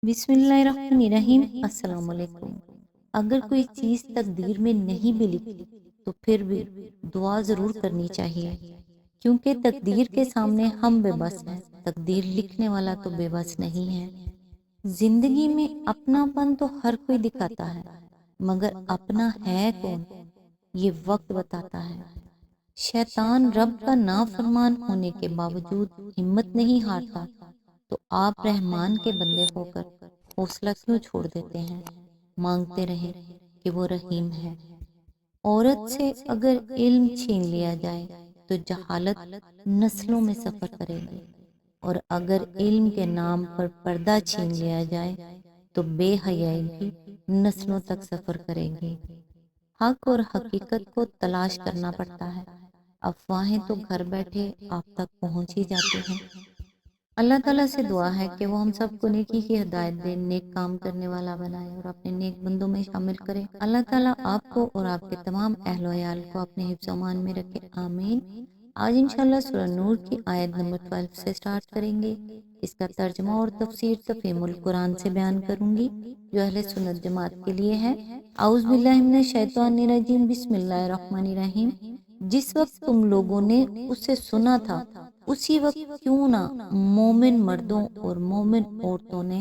बिस्मिल्लाहिर्रहमानिर्रहीम। अस्सलाम वालेकुम। अगर कोई चीज़ तकदीर में नहीं भी लिखी तो फिर भी दुआ ज़रूर करनी चाहिए, क्योंकि तकदीर के सामने हम बेबस हैं, तकदीर लिखने वाला तो बेबस नहीं है। जिंदगी में अपनापन तो हर कोई दिखाता है, मगर अपना है कौन, ये वक्त बताता है। शैतान रब का नाफरमान होने के बावजूद हिम्मत नहीं हारता, तो आप रहमान के बंदे होकर हौसला क्यों छोड़ देते हैं। मांगते रहें कि वो रहीम है। औरत से अगर इल्म छीन लिया जाए तो जहालत नस्लों में सफ़र करेगी, और अगर इल्म के नाम पर पर्दा छीन लिया जाए तो बेहयाई भी नस्लों तक सफ़र करेगी। हक और हकीकत को तलाश करना पड़ता है, अफवाहें तो घर बैठे आप तक पहुंच ही जाती हैं। अल्लाह ताला से दुआ है कि वो हम सबको नेकी की हिदायत दे, नेक काम करने वाला बनाए और अपने नेक बंदों में शामिल करे। अल्लाह ताला आपको और आपके तमाम अहल व अयाल को अपने हिफ्ज़ अमान में रखे, आमीन। आज इंशाल्लाह सूरह नूर की आयत नंबर 12 से स्टार्ट करेंगे। इसका तर्जमा और तफसीर तफहीमुल कुरान से बयान करूंगी, जो अहले सुन्नत जमात के लिए है। औज़ु बिल्लाहि मिनश शैतानिर रजीम, बिस्मिल्लाहिर रहमानिर रहीम। जिस वक्त तुम लोगों ने उसे सुना था, उसी वक्त क्यों ना मोमिन मर्दों और मोमिन औरतों ने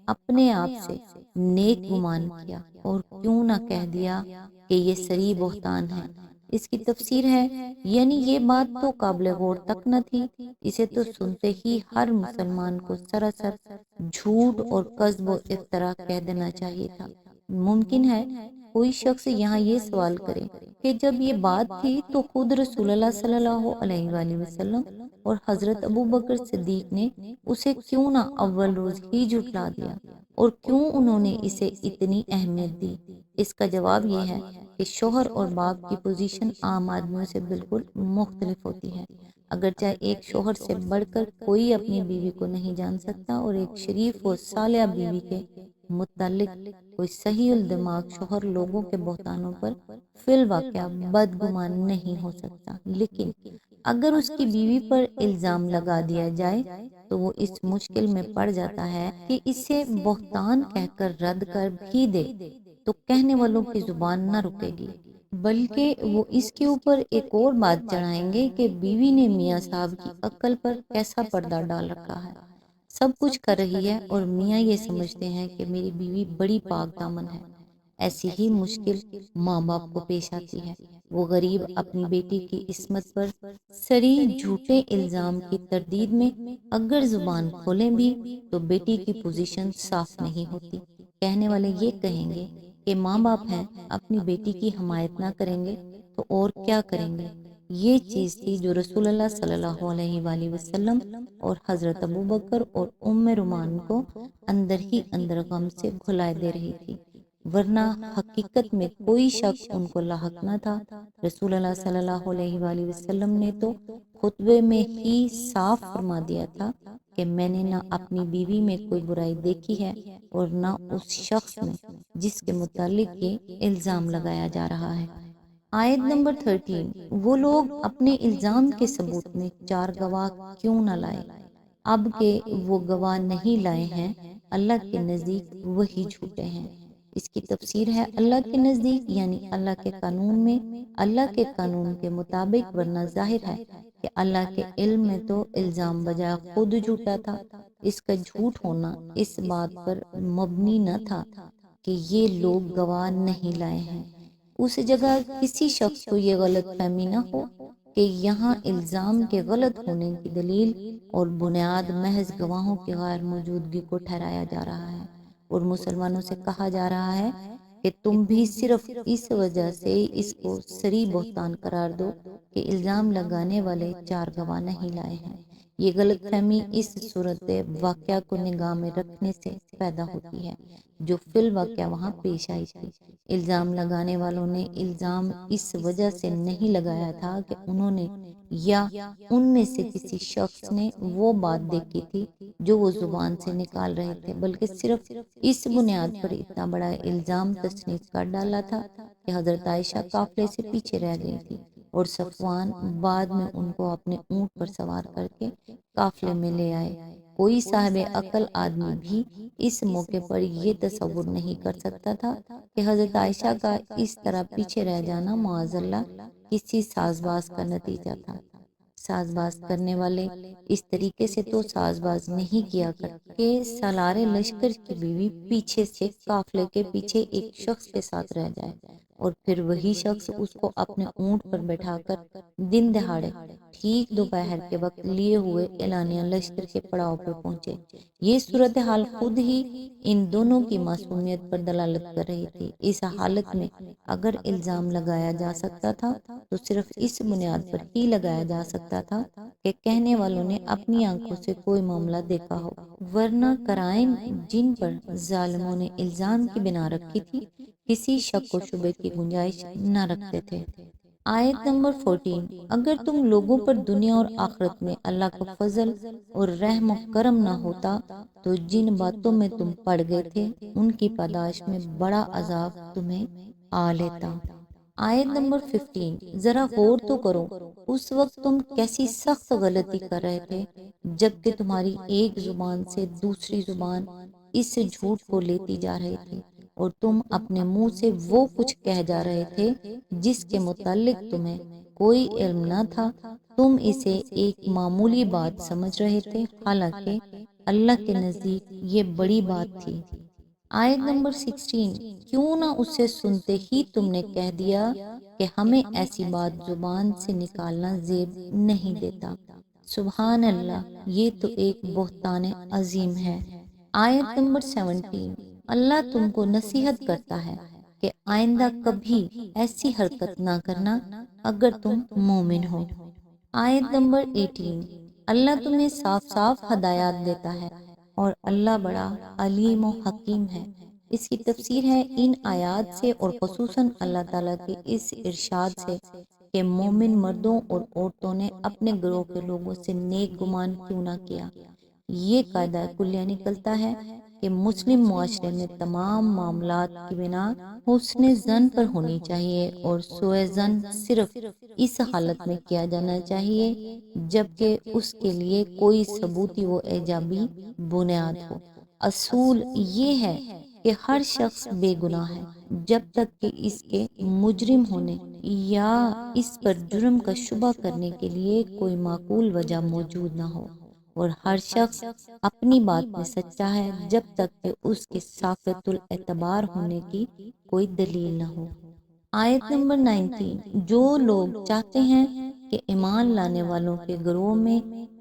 अपने आप से नेक गुमान किया, और क्यों ना कह दिया कि ये सरी बहतान है। इसकी तफसीर है, यानी ये बात तो काबिल गौर तक न थी, इसे तो सुनते ही हर मुसलमान को सरासर झूठ और कज़्ब व इफ्तरा कह देना चाहिए था। मुमकिन है कोई शख्स यहाँ ये सवाल करे कि जब ये बात थी तो खुद रसूलुल्लाह सल्लल्लाहु अलैहि वसल्लम और हजरत अबू बकर सिद्दीक ने उसे क्यों ना अव्वल रोज ही जुटला दिया, और क्यों उन्होंने इसे इतनी अहमियत दी। इसका जवाब ये है कि शोहर और बाप की पोजीशन आम आदमियों से बिल्कुल मुख्तलिफ होती है। अगर चाहे एक शोहर से बढ़कर कोई अपनी बीवी को नहीं जान सकता, और एक शरीफ और सालिया बीवी के मुतालिक कोई सही उल दिमाग शोहर लोगों के बहतानों पर फिल वाक़या बदगुमान नहीं हो सकता। लेकिन अगर उसकी बीवी पर इल्ज़ाम लगा दिया जाए तो वो इस मुश्किल में पड़ जाता है कि इसे बहतान कहकर रद्द कर भी दे तो कहने वालों की जुबान न रुकेगी, बल्कि वो इसके ऊपर एक और बात चढ़ाएंगे कि बीवी ने मियाँ साहब की अक्ल पर कैसा पर्दा डाल रखा है। सब कुछ कर रही है और मियाँ ये समझते हैं कि मेरी बीवी बड़ी पाक दामन है। ऐसी ही मुश्किल माँ बाप को पेश आती है। वो गरीब अपनी बेटी की इस्मत पर सरी झूठे इल्ज़ाम की तरदीद में अगर जुबान खोलें भी तो बेटी की पोजीशन साफ नहीं होती। कहने वाले ये कहेंगे कि माँ बाप हैं, अपनी बेटी की हमायत ना करेंगे तो और क्या करेंगे। ये चीज़ थी जो रसूलुल्लाह सल्लल्लाहु अलैहि वसल्लम और हज़रत अबू बकर और उम्मे रुमान को अंदर ही अंदर गम से घुलाए दे रही थी, वरना हकीकत में कोई शख्स उनको लाहक न था। रसूलुल्लाह सल्लल्लाहु अलैहि वसल्लम ने तो खुतबे में ही साफ फरमा दिया था कि मैंने ना अपनी बीवी में कोई बुराई देखी है और ना उस शख्स में जिसके मुतालिक ये इल्ज़ाम लगाया जा रहा है। आयत नंबर 13, वो लोग अपने इल्ज़ाम के सबूत में चार गवाह क्यों न लाए, अब के वो गवाह नहीं लाए हैं, अल्लाह के नज़दीक वही झूठे हैं। इसकी तफसीर है, अल्लाह के नज़दीक यानी अल्लाह के कानून में, अल्लाह के कानून के मुताबिक, वरना जाहिर है कि अल्लाह के इल्म में तो इल्ज़ाम बजाय खुद झूठा था। इसका झूठ होना इस बात पर मबनी न था कि ये लोग गवाह नहीं लाए हैं। उस जगह किसी शख्स को ये गलत फहमी न हो कि यहाँ इल्ज़ाम के गलत होने की दलील और बुनियाद महज गवाहों की गैर मौजूदगी को ठहराया जा रहा है, और मुसलमानों से कहा जा रहा है कि तुम भी सिर्फ इस वजह से इसको सरी बहतान करार दो कि इल्ज़ाम लगाने वाले चार गवाह नहीं लाए हैं। ये गलत फहमी इस सूरत वाक़या को निगाह में रखने से पैदा होती है जो फिल वाक़या वहाँ पेश आई थी। इल्ज़ाम लगाने वालों ने इल्ज़ाम इस वजह से नहीं लगाया था कि उन्होंने या उनमें से किसी शख्स ने वो बात देखी थी जो वो जुबान से निकाल रहे थे, बल्कि सिर्फ इस बुनियाद पर इतना बड़ा इल्ज़ाम तस्नीफ कर डाला था कि हज़रत आयशा काफिले से पीछे रह गई थी और सफ़वान बाद में उनको अपने ऊँट पर सवार करके काफिले में ले आए। کوئی صاحب عقل آدمی بھی اس موقع پر یہ تصور نہیں کر سکتا تھا کہ حضرت عائشہ کا اس طرح پیچھے رہ جانا معاذ اللہ کسی ساز باز کا نتیجہ تھا۔ ساز باز کرنے والے اس طریقے سے تو ساز باز نہیں کیا کرتے کہ سالار لشکر کی بیوی پیچھے سے قافلے کے پیچھے ایک شخص کے ساتھ رہ جائے اور پھر وہی شخص اس کو اپنے اونٹ پر بٹھا کر دن دہاڑے ٹھیک دوپہر کے وقت لیے ہوئے اعلانیہ لشکر کے پڑاؤ پر پہنچے۔ یہ صورتحال خود ہی ان دونوں کی معصومیت پر دلالت کر رہی تھی۔ اس حالت میں اگر الزام لگایا جا سکتا تھا تو صرف اس بنیاد پر ہی لگایا جا سکتا تھا کہ کہنے والوں نے اپنی آنکھوں سے کوئی معاملہ دیکھا ہو، ورنہ قرائن جن پر ظالموں نے الزام کی بنا رکھی تھی کسی شک و شبے کی گنجائش نہ رکھتے تھے۔ آیت نمبر 14، اگر تم لوگوں پر دنیا اور آخرت میں اللہ کا فضل اور رحم و کرم نہ ہوتا تو جن باتوں میں تم پڑ گئے تھے ان کی پاداش میں بڑا عذاب تمہیں آ لیتا۔ آیت نمبر 15، ذرا غور تو کرو اس وقت تم کیسی سخت غلطی کر رہے تھے جبکہ تمہاری ایک زبان سے دوسری زبان اس جھوٹ کو لیتی جا رہی تھی اور تم اپنے منہ سے وہ کچھ کہہ جا رہے تھے جس کے متعلق تمہیں کوئی علم نہ تھا، تم اسے ایک معمولی بات سمجھ رہے تھے حالانکہ اللہ کے نزدیک یہ بڑی بات تھی۔ آیت نمبر 16، کیوں نہ اسے سنتے ہی تم نے کہہ دیا کہ ہمیں ایسی بات زبان سے نکالنا زیب نہیں دیتا۔ سبحان اللہ، یہ تو ایک بہتان عظیم ہے۔ آیت نمبر 17، اللہ تم کو نصیحت کرتا ہے کہ آئندہ کبھی ایسی حرکت نہ کرنا اگر تم مومن ہو۔ آیت نمبر 18، اللہ تمہیں صاف صاف ہدایات دیتا ہے اور اللہ بڑا علیم و حکیم ہے۔ اس کی تفسیر ہے ان آیات سے اور خصوصاً اللہ تعالیٰ کے اس ارشاد سے کہ مومن مردوں اور عورتوں نے اپنے گروہ کے لوگوں سے نیک گمان کیوں نہ کیا۔ یہ قاعدہ کلیہ نکلتا ہے کہ مسلم معاشرے میں تمام معاملات کی بنا حسن ظن پر ہونی چاہیے اور سوء ظن صرف اس حالت میں کیا جانا چاہیے جبکہ اس کے لیے کوئی ثبوتی و ایجابی بنیاد ہو۔ اصول یہ ہے کہ ہر شخص بے گناہ ہے جب تک کہ اس کے مجرم ہونے یا اس پر جرم کا شبہ کرنے کے لیے کوئی معقول وجہ موجود نہ ہو، اور ہر شخص اپنی بات میں سچا ہے جب تک کہ اس کے ساقط الاعتبار ہونے کی کوئی دلیل نہ ہو۔ آیت نمبر 19، جو لوگ چاہتے ہیں کہ ایمان لانے والوں کے گروہ میں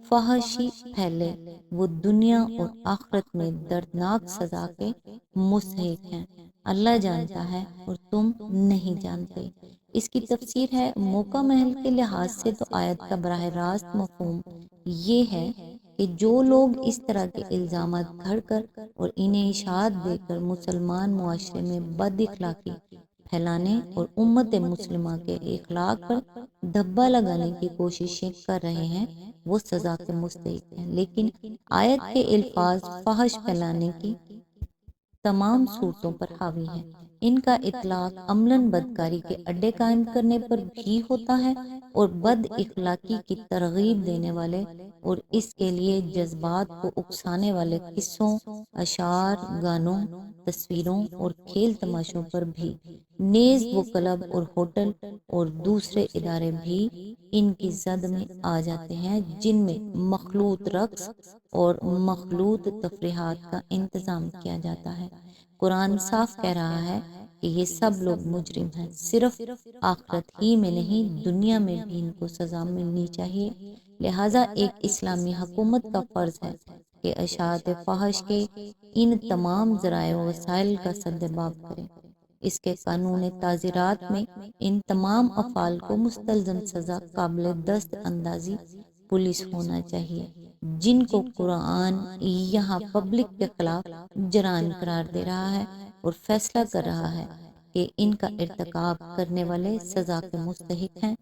فحاشی پھیلے وہ دنیا اور آخرت میں دردناک سزا کے مستحق ہیں۔ اللہ جانتا ہے اور تم نہیں جانتے۔ اس کی تفسیر ہے موقع محل کے لحاظ سے تو آیت کا براہ راست مفہوم یہ ہے کہ جو لوگ اس طرح کے الزامات گھڑ کر اور انہیں اشاعت دے کر مسلمان معاشرے میں بد اخلاقی پھیلانے اور امت مسلمہ کے اخلاق پر دھبا لگانے کی کوششیں کر رہے ہیں وہ سزا کے مستحق ہیں، لیکن آیت کے الفاظ فحش پھیلانے کی تمام صورتوں پر حاوی ہے۔ ان کا اطلاق عملاً بدکاری کے اڈے قائم کرنے پر بھی ہوتا ہے اور بد اخلاقی کی ترغیب دینے والے اور اس کے لیے جذبات کو اکسانے والے قصوں، اشعار، گانوں، تصویروں اور کھیل تماشوں پر بھی۔ نیز وہ کلب اور ہوٹل اور دوسرے ادارے بھی ان کی زد میں آ جاتے ہیں جن میں مخلوط رقص اور مخلوط تفریحات کا انتظام کیا جاتا ہے۔ قرآن صاف کہہ رہا ہے کہ یہ سب لوگ مجرم ہیں، صرف آخرت ہی میں نہیں دنیا میں بھی ان کو سزا ملنی چاہیے۔ لہٰذا ایک اسلامی حکومت کا فرض ہے کہ اشاعت فحش کے ان تمام ذرائع و وسائل کا سدباب کرے۔ اس کے قانون تعزیرات میں ان تمام افعال کو مستلزم سزا قابل دست اندازی پولیس ہونا چاہیے جن کو قرآن یہاں پبلک کے خلاف جرائم قرار دے رہا ہے اور فیصلہ کر رہا ہے کہ ان کا ارتکاب کرنے والے سزا کے مستحق ہیں۔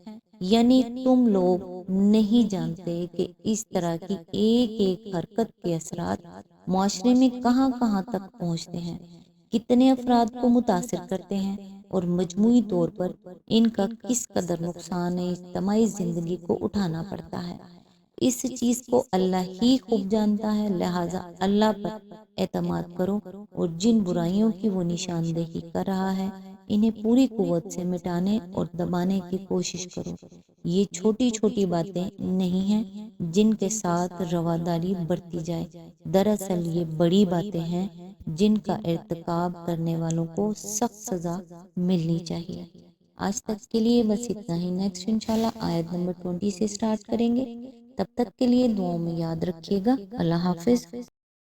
یعنی تم لوگ نہیں جانتے کہ اس طرح کی ایک ایک حرکت کے اثرات معاشرے میں کہاں کہاں تک پہنچتے ہیں، کتنے افراد کو متاثر کرتے ہیں اور مجموعی طور پر ان کا کس قدر نقصان اجتماعی زندگی کو اٹھانا پڑتا ہے۔ اس چیز کو اللہ ہی خوب جانتا ہے، لہٰذا اللہ پر اعتماد کرو، اور جن برائیوں کی وہ نشاندہی کر رہا ہے انہیں پوری قوت سے مٹانے اور دبانے کی کوشش کرو۔ یہ چھوٹی چھوٹی باتیں نہیں ہیں جن کے ساتھ رواداری برتی جائے، دراصل یہ بڑی باتیں ہیں جن کا ارتکاب کرنے والوں کو سخت سزا ملنی چاہیے۔ آج تک کے لیے بس اتنا ہی، نیکسٹ انشاءاللہ آیت نمبر 20 سے سٹارٹ کریں گے۔ تب تک کے لیے دعاؤں میں یاد رکھیے گا۔ اللہ حافظ۔